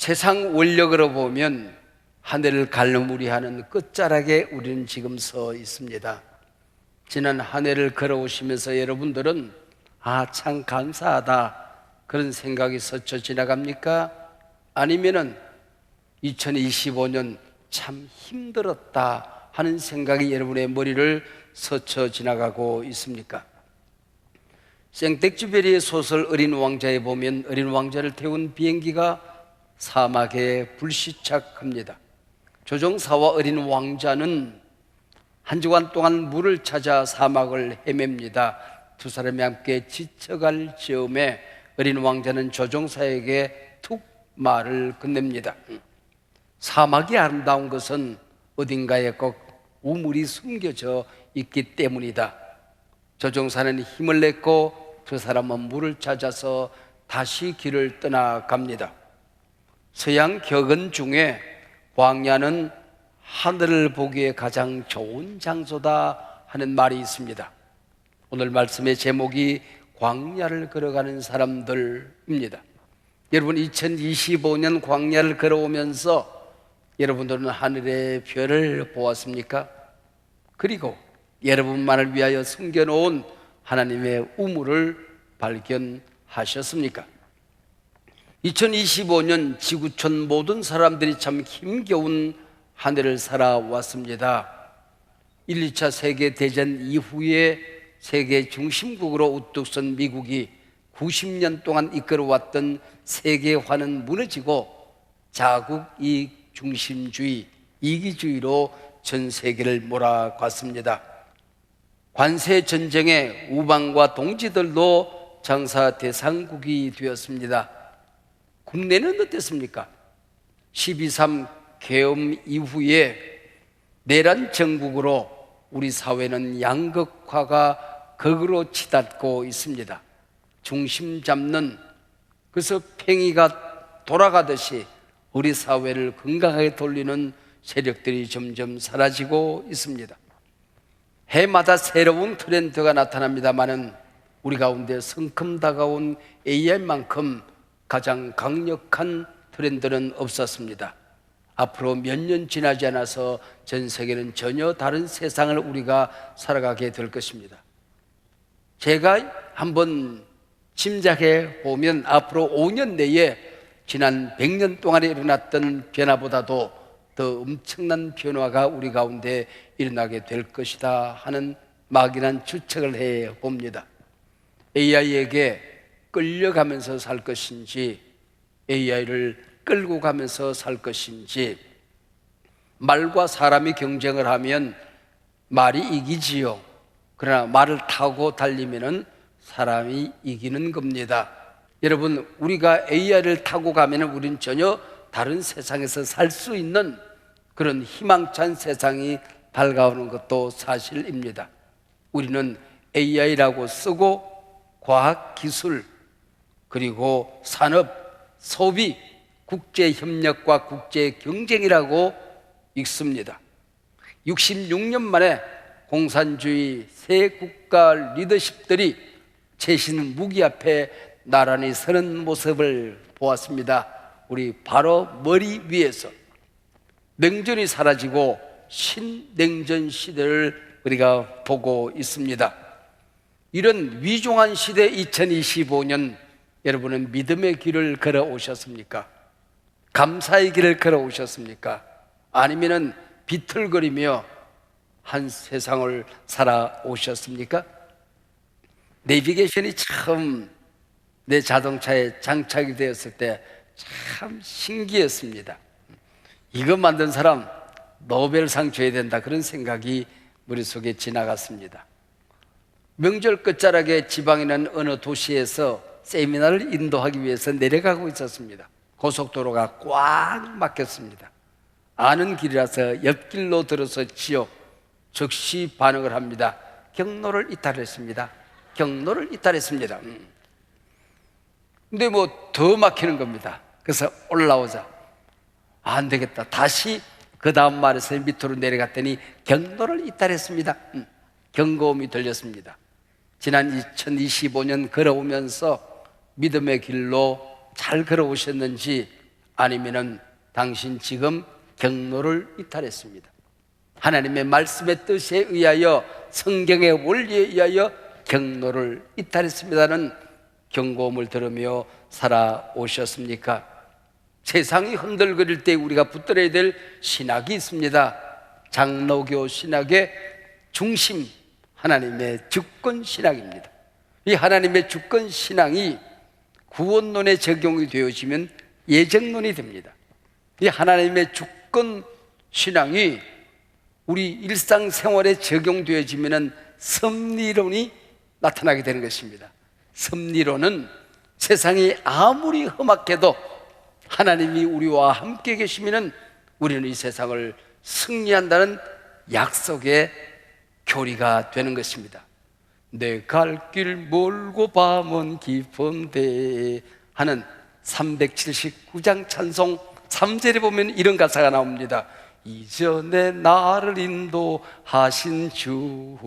세상 원력으로 보면 하늘을 갈무리하는 끝자락에 우리는 지금 서 있습니다. 지난 한 해를 걸어오시면서 여러분들은 참 감사하다 그런 생각이 스쳐 지나갑니까? 아니면은 2025년 참 힘들었다 하는 생각이 여러분의 머리를 스쳐 지나가고 있습니까? 생텍쥐페리의 소설 어린 왕자에 보면 어린 왕자를 태운 비행기가 사막에 불시착합니다. 조종사와 어린 왕자는 한 주간 동안 물을 찾아 사막을 헤맵니다. 두 사람이 함께 지쳐갈 즈음에 어린 왕자는 조종사에게 툭 말을 건넵니다. 사막이 아름다운 것은 어딘가에 꼭 우물이 숨겨져 있기 때문이다. 조종사는 힘을 냈고 두 사람은 물을 찾아서 다시 길을 떠나갑니다. 서양 격언 중에 광야는 하늘을 보기에 가장 좋은 장소다 하는 말이 있습니다. 오늘 말씀의 제목이 광야를 걸어가는 사람들입니다. 여러분 2025년 광야를 걸어오면서 여러분들은 하늘의 별을 보았습니까? 그리고 여러분만을 위하여 숨겨놓은 하나님의 우물을 발견하셨습니까? 2025년 지구촌 모든 사람들이 참 힘겨운 한 해를 살아왔습니다. 1, 2차 세계대전 이후에 세계 중심국으로 우뚝 선 미국이 90년 동안 이끌어왔던 세계화는 무너지고 자국 이익 중심주의, 이기주의로 전 세계를 몰아갔습니다. 관세 전쟁에 우방과 동지들도 장사 대상국이 되었습니다. 국내는 어땠습니까? 12.3 계엄 이후에 내란 정국으로 우리 사회는 양극화가 극으로 치닫고 있습니다. 중심 잡는 그래서 팽이가 돌아가듯이 우리 사회를 건강하게 돌리는 세력들이 점점 사라지고 있습니다. 해마다 새로운 트렌드가 나타납니다마는 우리 가운데 성큼 다가온 AI만큼 가장 강력한 트렌드는 없었습니다. 앞으로 몇 년 지나지 않아서 전 세계는 전혀 다른 세상을 우리가 살아가게 될 것입니다. 제가 한번 짐작해 보면 앞으로 5년 내에 지난 100년 동안에 일어났던 변화보다도 더 엄청난 변화가 우리 가운데 일어나게 될 것이다 하는 막연한 추측을 해 봅니다. AI에게 끌려가면서 살 것인지 AI를 끌고 가면서 살 것인지, 말과 사람이 경쟁을 하면 말이 이기지요. 그러나 말을 타고 달리면 사람이 이기는 겁니다. 여러분, 우리가 AI를 타고 가면 우리는 전혀 다른 세상에서 살 수 있는 그런 희망찬 세상이 밝아오는 것도 사실입니다. 우리는 AI라고 쓰고 과학기술 그리고 산업, 소비, 국제협력과 국제경쟁이라고 읽습니다. 66년 만에 공산주의 새 국가 리더십들이 최신 무기 앞에 나란히 서는 모습을 보았습니다. 우리 바로 머리 위에서 냉전이 사라지고 신냉전 시대를 우리가 보고 있습니다. 이런 위중한 시대 2025년 여러분은 믿음의 길을 걸어오셨습니까? 감사의 길을 걸어오셨습니까? 아니면은 비틀거리며 한 세상을 살아오셨습니까? 내비게이션이 처음 내 자동차에 장착이 되었을 때 참 신기했습니다. 이거 만든 사람 노벨상 줘야 된다 그런 생각이 머릿속에 지나갔습니다. 명절 끝자락에 지방이나 어느 도시에서 세미나를 인도하기 위해서 내려가고 있었습니다. 고속도로가 꽉 막혔습니다. 아는 길이라서 옆길로 들어섰지요. 즉시 반응을 합니다. 경로를 이탈했습니다. 경로를 이탈했습니다. 근데 뭐 더 막히는 겁니다. 그래서 올라오자 안 되겠다. 다시 그 다음 말에서 밑으로 내려갔더니 경로를 이탈했습니다. 경고음이 들렸습니다. 지난 2025년 걸어오면서 믿음의 길로 잘 걸어오셨는지 아니면은 당신 지금 경로를 이탈했습니다. 하나님의 말씀의 뜻에 의하여, 성경의 원리에 의하여 경로를 이탈했습니다는 경고음을 들으며 살아오셨습니까? 세상이 흔들거릴 때 우리가 붙들어야 될 신학이 있습니다. 장로교 신학의 중심, 하나님의 주권 신학입니다. 이 하나님의 주권 신앙이 구원론에 적용이 되어지면 예정론이 됩니다. 이 하나님의 주권 신앙이 우리 일상생활에 적용되어지면 섭리론이 나타나게 되는 것입니다. 섭리론은 세상이 아무리 험악해도 하나님이 우리와 함께 계시면 우리는 이 세상을 승리한다는 약속의 교리가 되는 것입니다. 내 갈 길 멀고 밤은 깊은데 하는 379장 찬송 3절에 보면 이런 가사가 나옵니다. 이전에 나를 인도하신 주,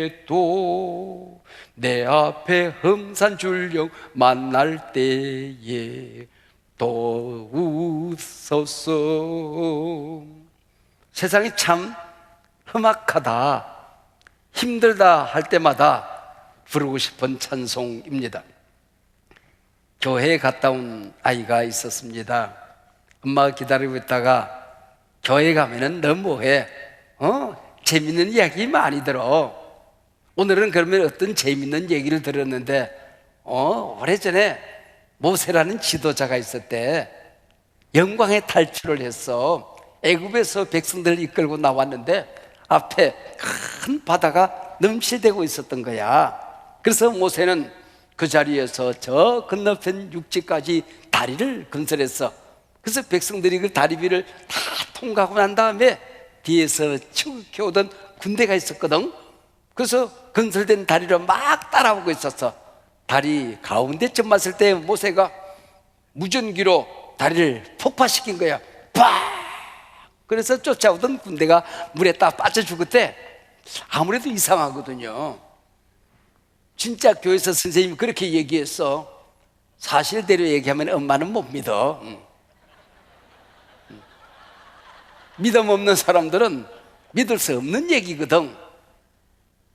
장래에도 내 앞에 험산 줄령 만날 때에 또 웃었어. 세상이 참 험악하다, 힘들다 할 때마다 부르고 싶은 찬송입니다. 교회에 갔다 온 아이가 있었습니다. 엄마가 기다리고 있다가 교회 가면은 너 뭐해? 재밌는 이야기 많이 들어. 오늘은 그러면 어떤 재밌는 얘기를 들었는데 오래전에 모세라는 지도자가 있었대. 영광의 탈출을 했어. 애굽에서 백성들을 이끌고 나왔는데 앞에 큰 바다가 넘실대고 있었던 거야. 그래서 모세는 그 자리에서 저 건너편 육지까지 다리를 건설했어. 그래서 백성들이 그 다리 위를 다 통과하고 난 다음에 뒤에서 치우쳐오던 군대가 있었거든. 그래서 건설된 다리를 막 따라오고 있었어. 다리 가운데쯤 왔을 때 모세가 무전기로 다리를 폭파시킨 거야. 팍! 그래서 쫓아오던 군대가 물에 딱 빠져 죽었대. 아무래도 이상하거든요. 진짜 교회에서 선생님이 그렇게 얘기했어. 사실대로 얘기하면 엄마는 못 믿어. 믿음 없는 사람들은 믿을 수 없는 얘기거든.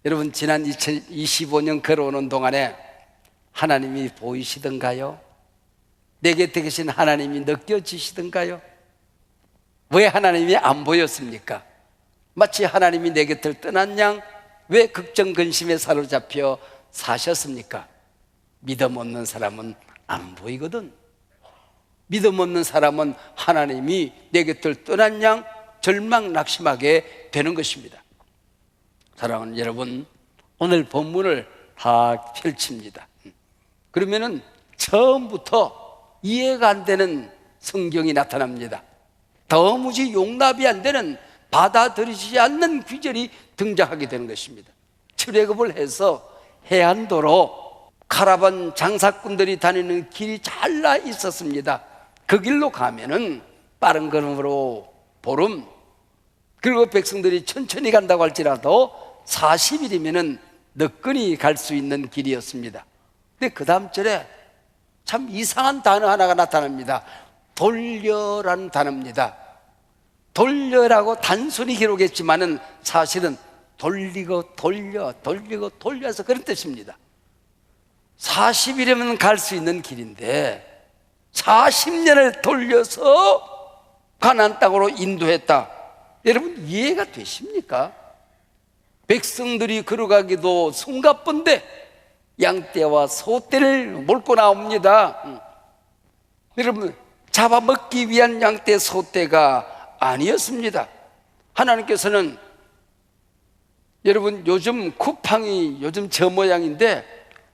여러분, 지난 2025년 걸어오는 동안에 하나님이 보이시던가요? 내 곁에 계신 하나님이 느껴지시던가요? 왜 하나님이 안 보였습니까? 마치 하나님이 내 곁을 떠난 양 왜 걱정근심에 사로잡혀 사셨습니까? 믿음 없는 사람은 안 보이거든. 믿음 없는 사람은 하나님이 내 곁을 떠난 양 절망 낙심하게 되는 것입니다. 사랑하는 여러분, 오늘 본문을 다 펼칩니다. 그러면은 처음부터 이해가 안 되는 성경이 나타납니다. 도무지 용납이 안 되는, 받아들이지 않는 규절이 등장하게 되는 것입니다. 출애굽을 해서 해안도로 카라반 장사꾼들이 다니는 길이 잘라 있었습니다. 그 길로 가면은 빠른 걸음으로 보름, 그리고 백성들이 천천히 간다고 할지라도 40일이면은 너끈히 갈 수 있는 길이었습니다. 근데 그 다음 절에 참 이상한 단어 하나가 나타납니다. 돌려라는 단어입니다. 돌려라고 단순히 기록했지만은 사실은 돌리고 돌려서 그런 뜻입니다. 40일이면 갈 수 있는 길인데 40년을 돌려서 가나안 땅으로 인도했다. 여러분, 이해가 되십니까? 백성들이 걸어가기도 숨가쁜데 양떼와 소떼를 몰고 나옵니다. 여러분, 잡아먹기 위한 양떼 소떼가 아니었습니다. 하나님께서는, 여러분, 요즘 쿠팡이 요즘 저 모양인데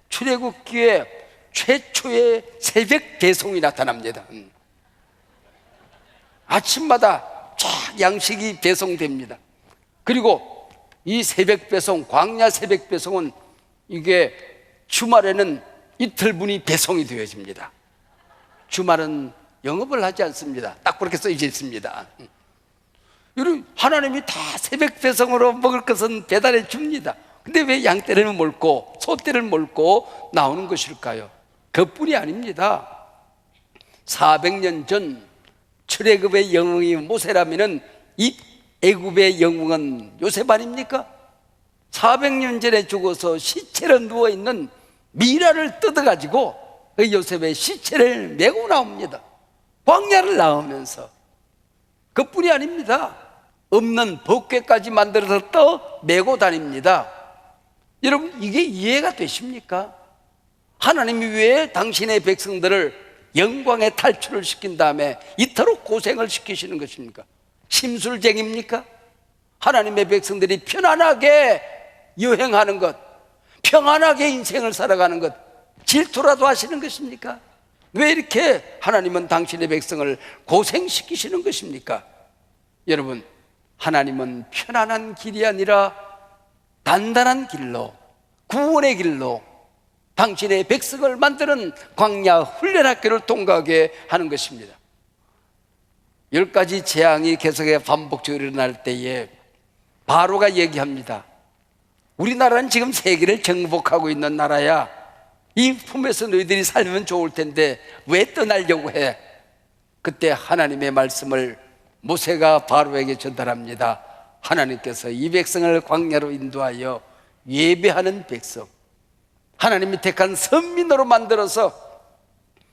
출애굽기에 최초의 새벽 배송이 나타납니다. 아침마다 쫙 양식이 배송됩니다. 그리고 이 새벽 배송, 광야 새벽 배송은 이게 주말에는 이틀분이 배송이 되어집니다. 주말은 영업을 하지 않습니다. 딱 그렇게 써져 있습니다. 여러분, 하나님이 다 새벽 배송으로 먹을 것은 배달해 줍니다. 근데 왜 양떼를 몰고 소떼를 몰고 나오는 것일까요? 그뿐이 아닙니다. 400년 전 출애굽의 영웅이 모세라면은 이 애굽의 영웅은 요셉 아닙니까? 400년 전에 죽어서 시체로 누워있는 미라를 뜯어가지고 그 요셉의 시체를 메고 나옵니다. 광야를 나오면서. 그뿐이 아닙니다. 없는 법궤까지 만들어서 떠 메고 다닙니다. 여러분, 이게 이해가 되십니까? 하나님이 왜 당신의 백성들을 영광의 탈출을 시킨 다음에 이토록 고생을 시키시는 것입니까? 심술쟁입니까? 하나님의 백성들이 편안하게 여행하는 것, 평안하게 인생을 살아가는 것 질투라도 하시는 것입니까? 왜 이렇게 하나님은 당신의 백성을 고생시키시는 것입니까? 여러분, 하나님은 편안한 길이 아니라 단단한 길로, 구원의 길로 당신의 백성을 만드는 광야 훈련학교를 통과하게 하는 것입니다. 10가지 재앙이 계속해 반복적으로 일어날 때에 바로가 얘기합니다. 우리나라는 지금 세계를 정복하고 있는 나라야. 이 품에서 너희들이 살면 좋을 텐데 왜 떠나려고 해? 그때 하나님의 말씀을 모세가 바로에게 전달합니다. 하나님께서 이 백성을 광야로 인도하여 예배하는 백성, 하나님이 택한 선민으로 만들어서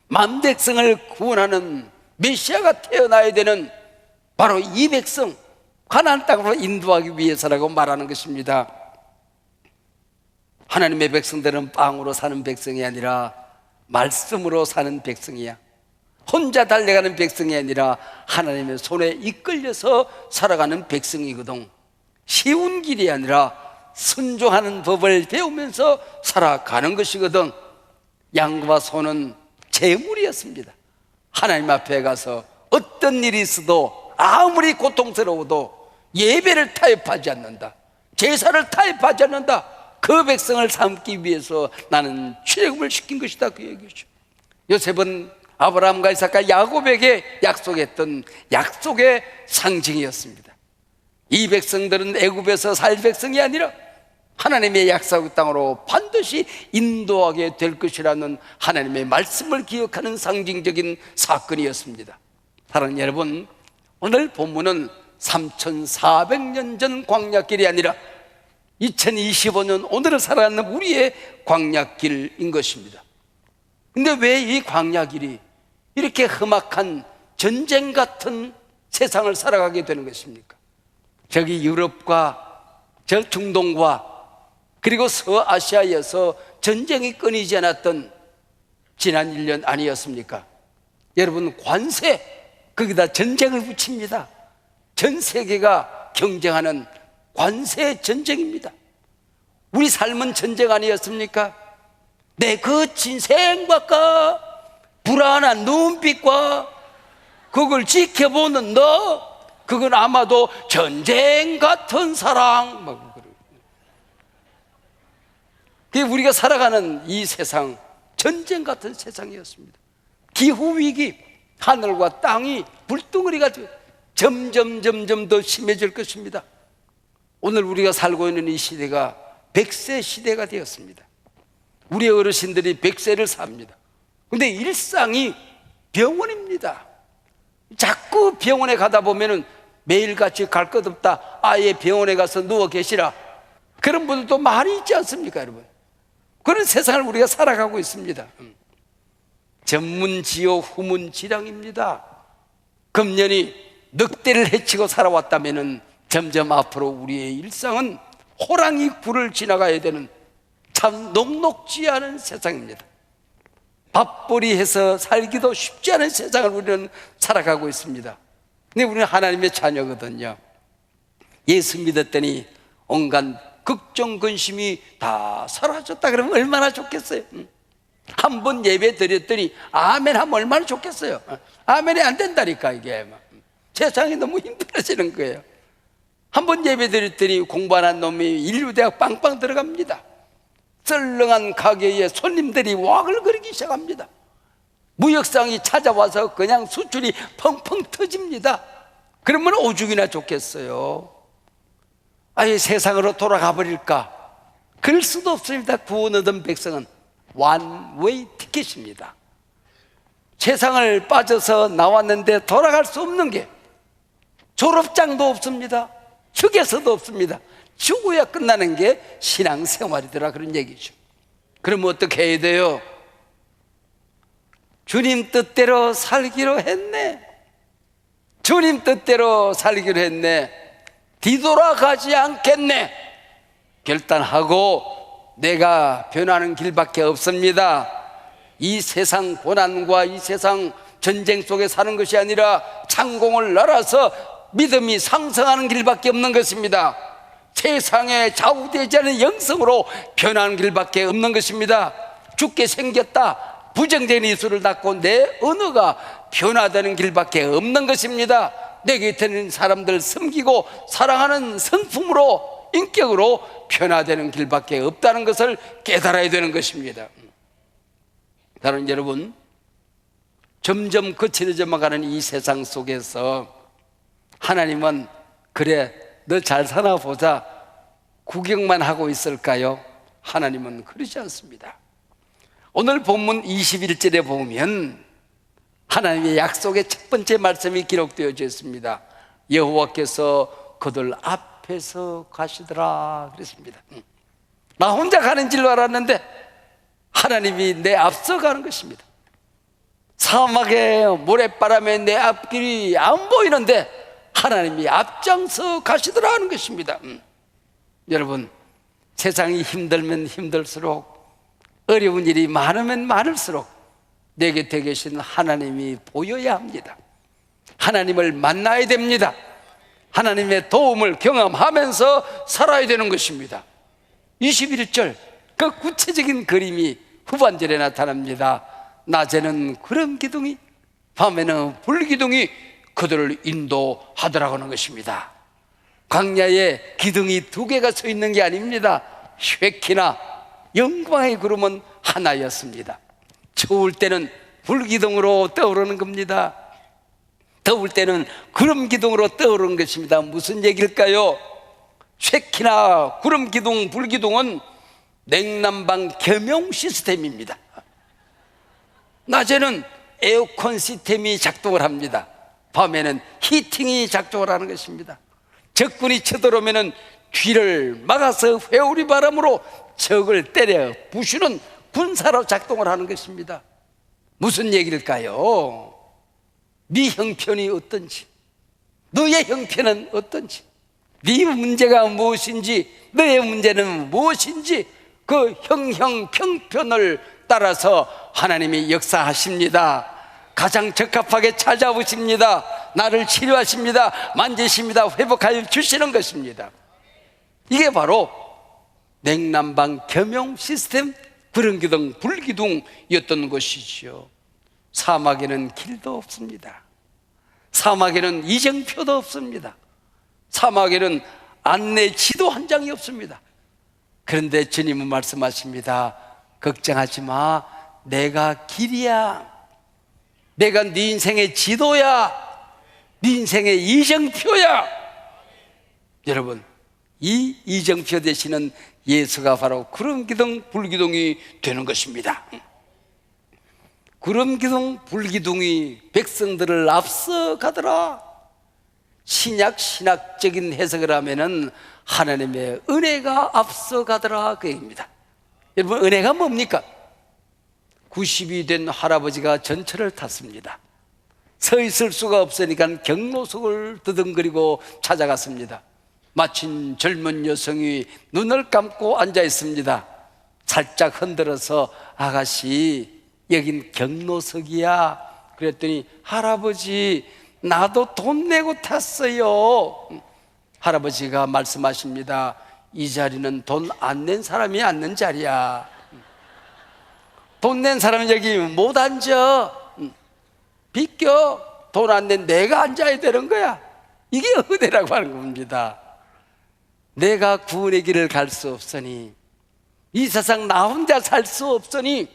만 백성을 구원하는 메시아가 태어나야 되는 바로 이 백성, 가나안 땅으로 인도하기 위해서라고 말하는 것입니다. 하나님의 백성들은 빵으로 사는 백성이 아니라 말씀으로 사는 백성이야. 혼자 달려가는 백성이 아니라 하나님의 손에 이끌려서 살아가는 백성이거든. 쉬운 길이 아니라 순종하는 법을 배우면서 살아가는 것이거든. 양과 소는 재물이었습니다. 하나님 앞에 가서 어떤 일이 있어도 아무리 고통스러워도 예배를 타협하지 않는다, 제사를 타협하지 않는다. 그 백성을 삼기 위해서 나는 출애굽을 시킨 것이다, 그 얘기죠. 요셉은 아브라함과 이삭과 야곱에게 약속했던 약속의 상징이었습니다. 이 백성들은 애굽에서 살 백성이 아니라 하나님의 약속 땅으로 반드시 인도하게 될 것이라는 하나님의 말씀을 기억하는 상징적인 사건이었습니다. 사랑하는 여러분, 오늘 본문은 3400년 전 광야길이 아니라 2025년 오늘을 살아가는 우리의 광야길인 것입니다. 근데 왜 이 광야길이 이렇게 험악한 전쟁 같은 세상을 살아가게 되는 것입니까? 저기 유럽과 저 중동과 그리고 서아시아에서 전쟁이 끊이지 않았던 지난 1년 아니었습니까? 여러분, 관세, 거기다 전쟁을 붙입니다. 전 세계가 경쟁하는 관세 전쟁입니다. 우리 삶은 전쟁 아니었습니까? 내 거친 생각과 불안한 눈빛과 그걸 지켜보는 너, 그건 아마도 전쟁 같은 사랑. 우리가 살아가는 이 세상, 전쟁 같은 세상이었습니다. 기후위기, 하늘과 땅이 불덩어리가 점점 더 심해질 것입니다. 오늘 우리가 살고 있는 이 시대가 100세 시대가 되었습니다. 우리 어르신들이 100세를 삽니다. 근데 일상이 병원입니다. 자꾸 병원에 가다 보면은 매일같이 갈 것 없다, 아예 병원에 가서 누워 계시라, 그런 분들도 많이 있지 않습니까, 여러분? 그런 세상을 우리가 살아가고 있습니다. 전문지요 후문지량입니다. 금년이 늑대를 해치고 살아왔다면은 점점 앞으로 우리의 일상은 호랑이 굴을 지나가야 되는 참 녹록지 않은 세상입니다. 밥벌이해서 살기도 쉽지 않은 세상을 우리는 살아가고 있습니다. 근데 우리는 하나님의 자녀거든요. 예수 믿었더니 온갖 걱정 근심이 다 사라졌다 그러면 얼마나 좋겠어요. 한 번 예배 드렸더니 아멘 하면 얼마나 좋겠어요. 아멘이 안 된다니까. 이게 세상이 너무 힘들어지는 거예요. 한 번 예배 드렸더니 공부 안 한 놈이 인류대학 빵빵 들어갑니다. 썰렁한 가게에 손님들이 와글거리기 시작합니다. 무역상이 찾아와서 그냥 수출이 펑펑 터집니다. 그러면 오죽이나 좋겠어요. 아예 세상으로 돌아가 버릴까? 그럴 수도 없습니다. 구원 얻은 백성은 원웨이 티켓입니다. 세상을 빠져서 나왔는데 돌아갈 수 없는 게 졸업장도 없습니다. 휴게소도 없습니다. 죽어야 끝나는 게 신앙생활이더라, 그런 얘기죠. 그럼 어떻게 해야 돼요? 주님 뜻대로 살기로 했네. 주님 뜻대로 살기로 했네. 뒤돌아가지 않겠네. 결단하고 내가 변하는 길밖에 없습니다. 이 세상 고난과 이 세상 전쟁 속에 사는 것이 아니라 창공을 날아서 믿음이 상승하는 길밖에 없는 것입니다. 세상에 좌우되지 않은 영성으로 변하는 길밖에 없는 것입니다. 죽게 생겼다, 부정적인 이수를 닫고 내 언어가 변화되는 길밖에 없는 것입니다. 내 곁에 있는 사람들 섬기고 사랑하는 성품으로, 인격으로 변화되는 길밖에 없다는 것을 깨달아야 되는 것입니다. 다른 여러분, 점점 거칠어져만 가는 이 세상 속에서 하나님은 그래 너 잘 사나 보자 구경만 하고 있을까요? 하나님은 그러지 않습니다. 오늘 본문 21절에 보면 하나님의 약속의 첫 번째 말씀이 기록되어져 있습니다. 여호와께서 그들 앞에서 가시더라 그랬습니다. 나 혼자 가는 길로 알았는데 하나님이 내 앞서 가는 것입니다. 사막에 모래바람에 내 앞길이 안 보이는데 하나님이 앞장서 가시더라 하는 것입니다. 여러분, 세상이 힘들면 힘들수록, 어려운 일이 많으면 많을수록 내 곁에 계신 하나님이 보여야 합니다. 하나님을 만나야 됩니다. 하나님의 도움을 경험하면서 살아야 되는 것입니다. 21절 그 구체적인 그림이 후반절에 나타납니다. 낮에는 구름 기둥이, 밤에는 불 기둥이 그들을 인도하더라고 하는 것입니다. 광야에 기둥이 두 개가 서 있는 게 아닙니다. 쉐키나 영광의 구름은 하나였습니다. 추울 때는 불 기둥으로 떠오르는 겁니다. 더울 때는 구름 기둥으로 떠오르는 것입니다. 무슨 얘기일까요? 쉐키나 구름 기둥, 불 기둥은 냉난방 겸용 시스템입니다. 낮에는 에어컨 시스템이 작동을 합니다. 밤에는 히팅이 작동을 하는 것입니다. 적군이 쳐들어오면 뒤를 막아서 회오리 바람으로 적을 때려 부수는 군사로 작동을 하는 것입니다. 무슨 얘기일까요? 네 형편이 어떤지, 너의 형편은 어떤지, 네 문제가 무엇인지, 너의 문제는 무엇인지 그 형편을 따라서 하나님이 역사하십니다. 가장 적합하게 찾아오십니다. 나를 치료하십니다. 만지십니다. 회복하여 주시는 것입니다. 이게 바로 냉난방 겸용 시스템, 구름기둥, 불기둥이었던 것이지요. 사막에는 길도 없습니다. 사막에는 이정표도 없습니다. 사막에는 안내 지도 한 장이 없습니다. 그런데 주님은 말씀하십니다. 걱정하지 마. 내가 길이야. 내가 네 인생의 지도야. 네 인생의 이정표야. 여러분, 이 이정표 되시는 예수가 바로 구름기둥, 불기둥이 되는 것입니다. 구름기둥, 불기둥이 백성들을 앞서가더라. 신약적인 해석을 하면은 하나님의 은혜가 앞서가더라 그 얘기입니다. 여러분, 은혜가 뭡니까? 90이 된 할아버지가 전철을 탔습니다. 서 있을 수가 없으니까 경로석을 드듬거리고 찾아갔습니다. 마침 젊은 여성이 눈을 감고 앉아 있습니다. 살짝 흔들어서 아가씨, 여긴 경로석이야. 그랬더니 할아버지, 나도 돈 내고 탔어요. 할아버지가 말씀하십니다. 이 자리는 돈 안 낸 사람이 앉는 자리야. 돈 낸 사람은 여기 못 앉아. 비껴. 돈 안 낸 내가 앉아야 되는 거야. 이게 은혜라고 하는 겁니다. 내가 구원의 길을 갈 수 없으니, 이 세상 나 혼자 살 수 없으니,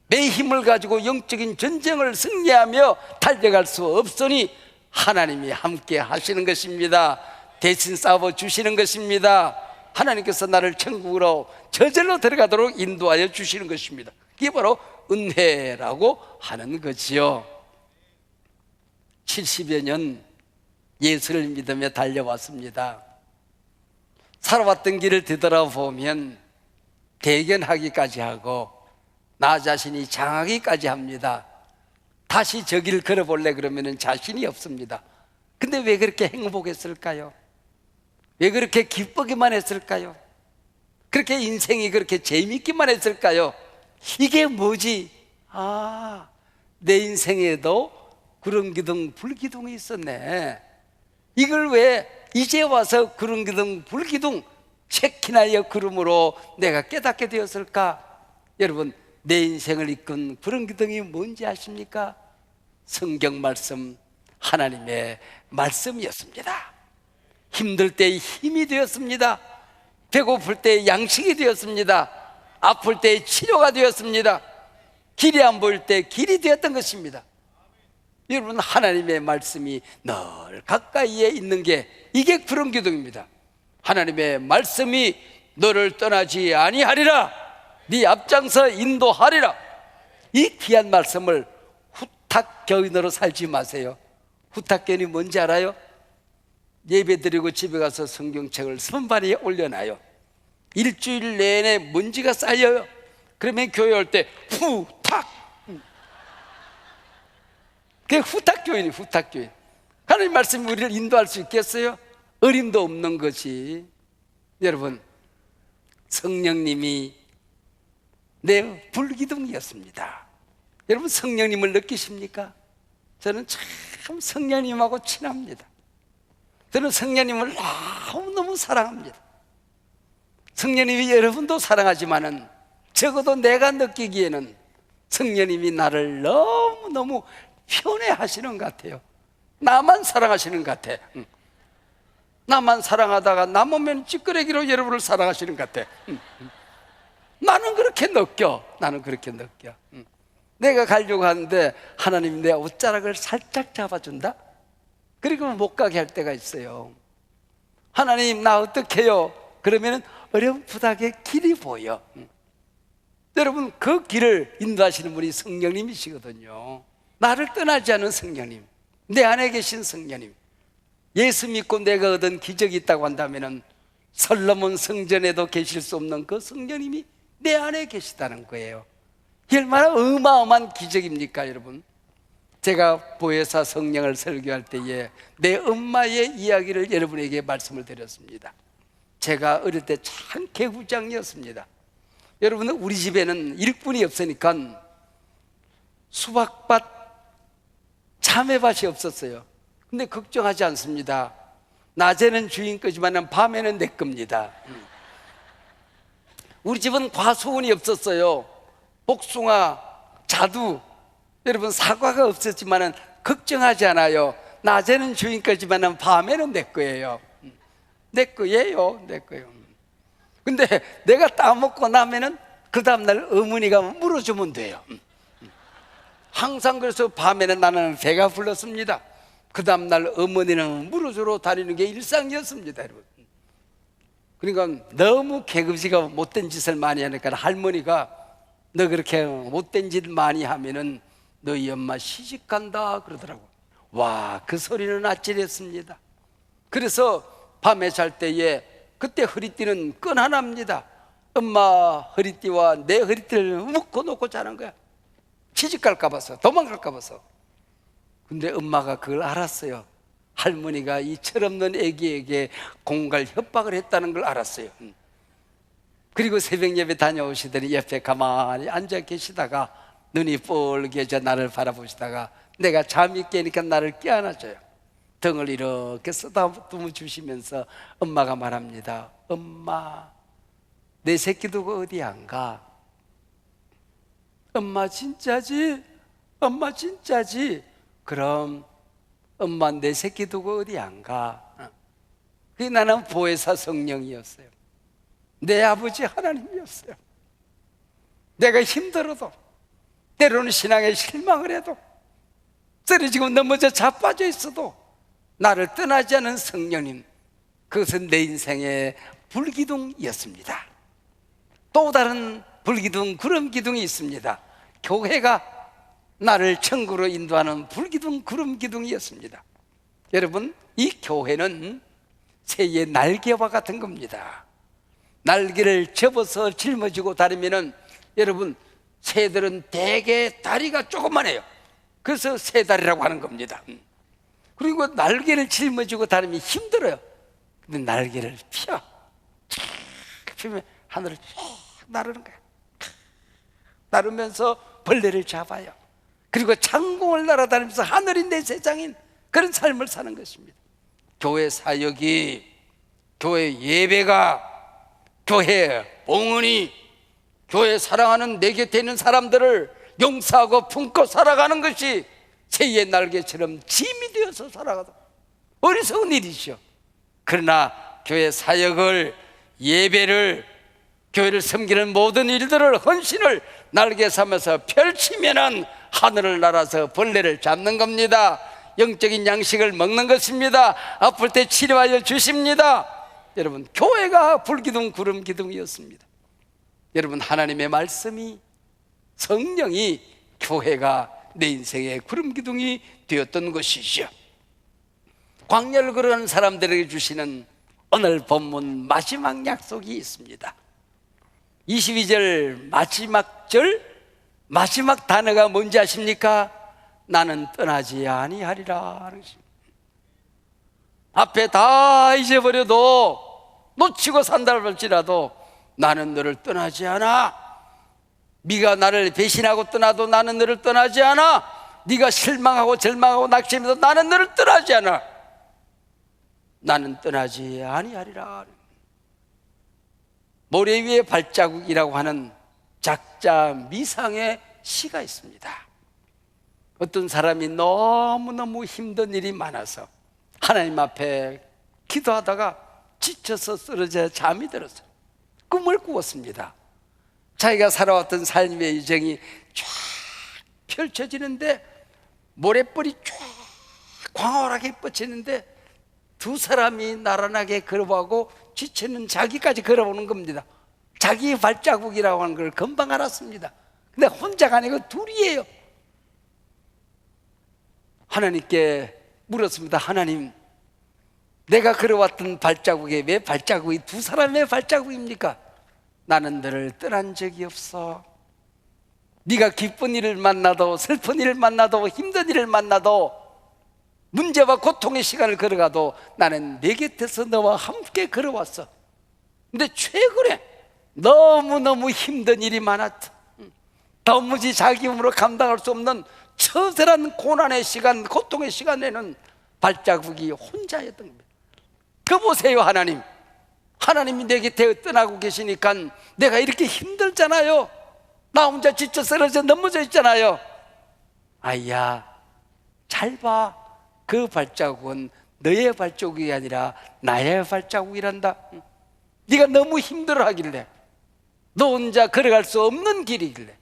내 힘을 가지고 영적인 전쟁을 승리하며 달려갈 수 없으니 하나님이 함께 하시는 것입니다. 대신 싸워 주시는 것입니다. 하나님께서 나를 천국으로 저절로 들어가도록 인도하여 주시는 것입니다. 이게 바로 은혜라고 하는 거지요. 70여 년 예수를 믿으며 달려왔습니다. 살아왔던 길을 되돌아보면 대견하기까지 하고 나 자신이 장하기까지 합니다. 다시 저 길 걸어볼래 그러면 자신이 없습니다. 근데 왜 그렇게 행복했을까요? 왜 그렇게 기쁘기만 했을까요? 그렇게 인생이 그렇게 재밌기만 했을까요? 이게 뭐지? 내 인생에도 구름기둥 불기둥이 있었네. 이걸 왜 이제 와서 구름기둥 불기둥 쉐키나의 구름으로 내가 깨닫게 되었을까? 여러분, 내 인생을 이끈 구름기둥이 뭔지 아십니까? 성경 말씀, 하나님의 말씀이었습니다. 힘들 때 힘이 되었습니다. 배고플 때 양식이 되었습니다. 아플 때 치료가 되었습니다. 길이 안 보일 때 길이 되었던 것입니다. 여러분, 하나님의 말씀이 늘 가까이에 있는 게 이게 구름기둥입니다. 하나님의 말씀이 너를 떠나지 아니하리라, 네 앞장서 인도하리라. 이 귀한 말씀을 후탁교인으로 살지 마세요. 후탁교인이 뭔지 알아요? 예배 드리고 집에 가서 성경책을 선반위에 올려놔요. 일주일 내내 먼지가 쌓여요. 그러면 교회 올 때 후탁, 그게 후탁교인이 후탁교인. 하나님 말씀이 우리를 인도할 수 있겠어요? 어림도 없는 것이. 여러분, 성령님이 내 불기둥이었습니다. 여러분, 성령님을 느끼십니까? 저는 참 성령님하고 친합니다. 저는 성령님을 너무너무 사랑합니다. 성령님이 여러분도 사랑하지만은 적어도 내가 느끼기에는 성령님이 나를 너무너무 편애하시는 것 같아요. 나만 사랑하시는 것 같아. 나만 사랑하다가 남으면 찌끄레기로 여러분을 사랑하시는 것 같아. 나는 그렇게 느껴. 나는 그렇게 느껴. 내가 가려고 하는데 하나님이 내 옷자락을 살짝 잡아준다? 그리고 못 가게 할 때가 있어요. 하나님, 나 어떡해요? 그러면 어렴풋하게 길이 보여. 여러분, 그 길을 인도하시는 분이 성령님이시거든요. 나를 떠나지 않은 성령님, 내 안에 계신 성령님. 예수 믿고 내가 얻은 기적이 있다고 한다면 솔로몬 성전에도 계실 수 없는 그 성령님이 내 안에 계시다는 거예요. 얼마나 어마어마한 기적입니까, 여러분? 제가 보혜사 성령을 설교할 때에 내 엄마의 이야기를 여러분에게 말씀을 드렸습니다. 제가 어릴 때 참 개구장이었습니다. 여러분, 우리 집에는 일꾼이 없으니까 수박밭, 참외밭이 없었어요. 근데 걱정하지 않습니다. 낮에는 주인 거지만 밤에는 내 겁니다. 우리 집은 과수원이 없었어요. 복숭아, 자두, 여러분, 사과가 없었지만 걱정하지 않아요. 낮에는 주인 거지만 밤에는 내 거예요. 내 거예요. 내 거예요. 근데 내가 따먹고 나면은 그 다음날 어머니가 물어주면 돼요. 항상. 그래서 밤에는 나는 배가 불렀습니다. 그 다음날 어머니는 물어주러 다니는 게 일상이었습니다, 여러분. 그러니까 너무 개그지가 못된 짓을 많이 하니까 할머니가 너 그렇게 못된 짓 많이 하면은 너희 엄마 시집간다 그러더라고. 와, 그 소리는 아찔했습니다. 그래서 밤에 잘 때에 그때 허리띠는 끈 하나입니다. 엄마 허리띠와 내 허리띠를 묶어 놓고 자는 거야. 시집갈까 봐서, 도망갈까 봐서. 근데 엄마가 그걸 알았어요. 할머니가 이 철없는 애기에게 공갈 협박을 했다는 걸 알았어요. 그리고 새벽 예배 다녀오시더니 옆에 가만히 앉아 계시다가 눈이 뻘개져 나를 바라보시다가 내가 잠이 깨니까 나를 깨안아줘요. 등을 이렇게 쓰다듬어 주시면서 엄마가 말합니다. 엄마, 내 새끼 두고 어디 안 가? 엄마 진짜지? 엄마 진짜지? 그럼 엄마 내 새끼 두고 어디 안 가? 그게 나는 보혜사 성령이었어요. 내 아버지 하나님이었어요. 내가 힘들어도, 때로는 신앙에 실망을 해도, 쓰러지고 넘어져 자빠져 있어도 나를 떠나지 않은 성령님, 그것은 내 인생의 불기둥이었습니다. 또 다른 불기둥, 구름기둥이 있습니다. 교회가 나를 천국으로 인도하는 불기둥 구름 기둥이었습니다. 여러분, 이 교회는 새의 날개와 같은 겁니다. 날개를 접어서 짊어지고 다니면은, 여러분, 새들은 대개 다리가 조그만해요. 그래서 새다리라고 하는 겁니다. 그리고 날개를 짊어지고 다니면 힘들어요. 근데 날개를 펴면 하늘을 쭉 나르는 거예요. 나르면서 벌레를 잡아요. 그리고 창공을 날아다니면서 하늘이 내 세상인 그런 삶을 사는 것입니다. 교회 사역이, 교회 예배가, 교회 봉헌이, 교회 사랑하는 내 곁에 있는 사람들을 용서하고 품고 살아가는 것이 새의 날개처럼 짐이 되어서 살아가다 어리석은 일이죠. 그러나 교회 사역을, 예배를, 교회를 섬기는 모든 일들을, 헌신을 날개 삼아서 펼치면은 하늘을 날아서 벌레를 잡는 겁니다. 영적인 양식을 먹는 것입니다. 아플 때 치료하여 주십니다. 여러분, 교회가 불기둥 구름 기둥이었습니다. 여러분, 하나님의 말씀이, 성령이 교회가 내 인생의 구름 기둥이 되었던 것이죠. 광야를 걸어가는 사람들에게 주시는 오늘 본문 마지막 약속이 있습니다. 22절 마지막 절, 마지막 단어가 뭔지 아십니까? 나는 떠나지 아니하리라. 앞에 다 잊어버려도, 놓치고 산다고 할지라도 나는 너를 떠나지 않아. 네가 나를 배신하고 떠나도 나는 너를 떠나지 않아. 네가 실망하고 절망하고 낙심해도 나는 너를 떠나지 않아. 나는 떠나지 아니하리라. 모래 위의 발자국이라고 하는 작자 미상의 시가 있습니다. 어떤 사람이 너무너무 힘든 일이 많아서 하나님 앞에 기도하다가 지쳐서 쓰러져 잠이 들었어요. 꿈을 꾸었습니다. 자기가 살아왔던 삶의 여정이 쫙 펼쳐지는데, 모래벌이 쫙 광활하게 뻗치는데 두 사람이 나란하게 걸어가고 지치는 자기까지 걸어오는 겁니다. 자기 발자국이라고 하는 걸 금방 알았습니다. 근데 혼자가 아니고 둘이에요. 하나님께 물었습니다. 하나님, 내가 걸어왔던 발자국에 왜 발자국이 두 사람의 발자국입니까? 나는 너를 떠난 적이 없어. 네가 기쁜 일을 만나도, 슬픈 일을 만나도, 힘든 일을 만나도, 문제와 고통의 시간을 걸어가도 나는 내 곁에서 너와 함께 걸어왔어. 근데 최근에 너무너무 힘든 일이 많았다. 도무지 자기 힘으로 감당할 수 없는 처절한 고난의 시간, 고통의 시간에는 발자국이 혼자였던 겁니다. 그 보세요, 하나님. 하나님이 내 곁에 떠나고 계시니까 내가 이렇게 힘들잖아요. 나 혼자 지쳐 쓰러져 넘어져 있잖아요. 아이야, 잘 봐. 그 발자국은 너의 발자국이 아니라 나의 발자국이란다. 네가 너무 힘들어하길래, 너 혼자 걸어갈 수 없는 길이길래,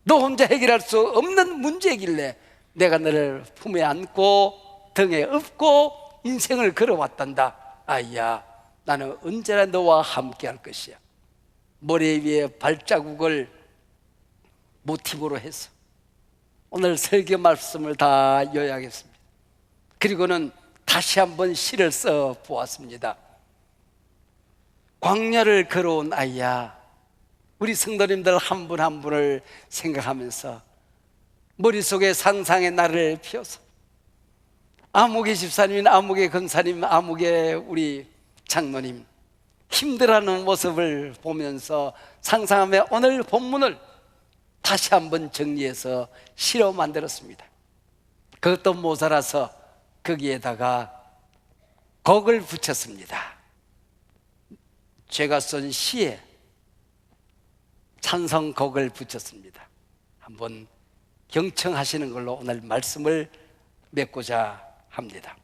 너 혼자 해결할 수 없는 문제이길래 내가 너를 품에 안고 등에 업고 인생을 걸어왔단다. 아이야, 나는 언제나 너와 함께 할 것이야. 모래 위에 발자국을 모티브로 해서 오늘 설교 말씀을 다 요약했습니다. 그리고는 다시 한번 시를 써 보았습니다. 광야를 걸어온 아이야, 우리 성도님들 한 분 한 분을 생각하면서 머릿속에 상상의 나를 피워서 아무개 집사님, 아무개 권사님, 아무개 우리 장로님 힘들어하는 모습을 보면서 상상하며 오늘 본문을 다시 한번 정리해서 시로 만들었습니다. 그것도 모자라서 거기에다가 곡을 붙였습니다. 제가 쓴 시에 찬성곡을 붙였습니다. 한번 경청하시는 걸로 오늘 말씀을 맺고자 합니다.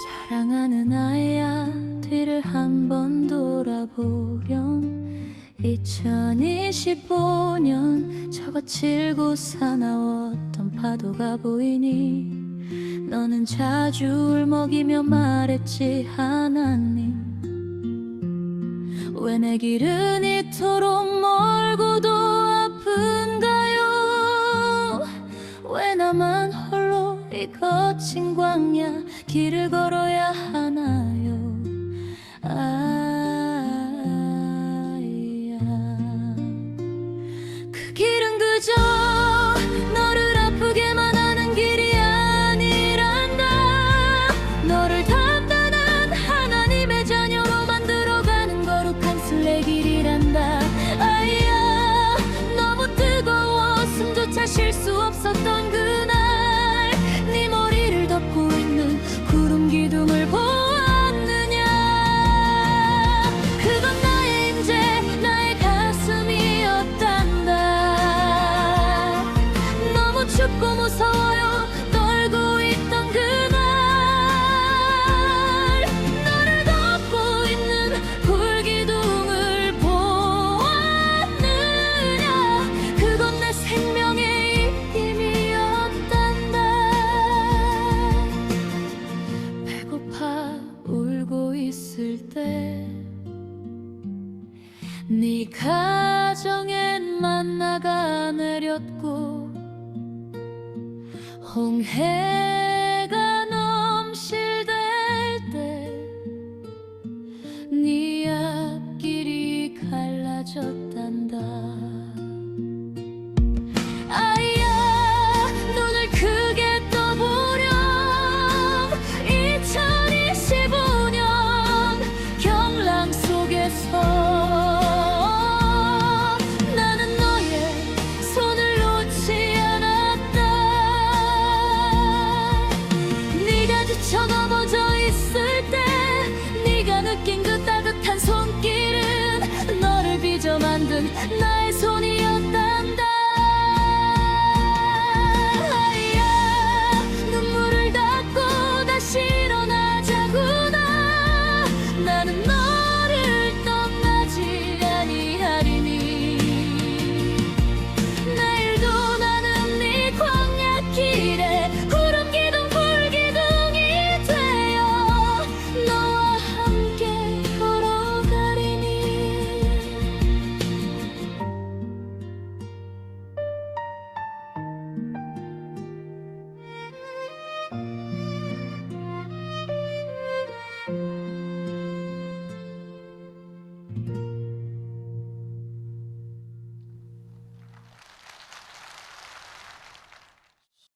사랑하는 아이야, 뒤를 한번 돌아보렴. 2025년 저 거칠고 사나웠던 파도가 보이니 너는 자주 울먹이며 말했지 하나님 왜 내 길은 이토록 멀고도 아픈가요 왜 나만 홀로 이 거친 광야 길을 걸어야 하나요 아야 그 길은 그저 너를 아프게만 하는 길이 아니란다 너를 단단한 하나님의 자녀로 만들어가는 거룩한 순례길이란다 아야 너무 뜨거워 숨조차 쉴 수 없었던 그날 네 머리를 덮고 있는 구름 기둥을 보았느냐 그건 나의 임재 나의 가슴이었단다 너무 춥고 무서워요 떨고 있던 그날 너를 덮고 있는 불기둥을 보았느냐 그건 내 생명의 힘이었단다 배고파 울고 있을 때 네 가정엔 만나가 내렸고 홍해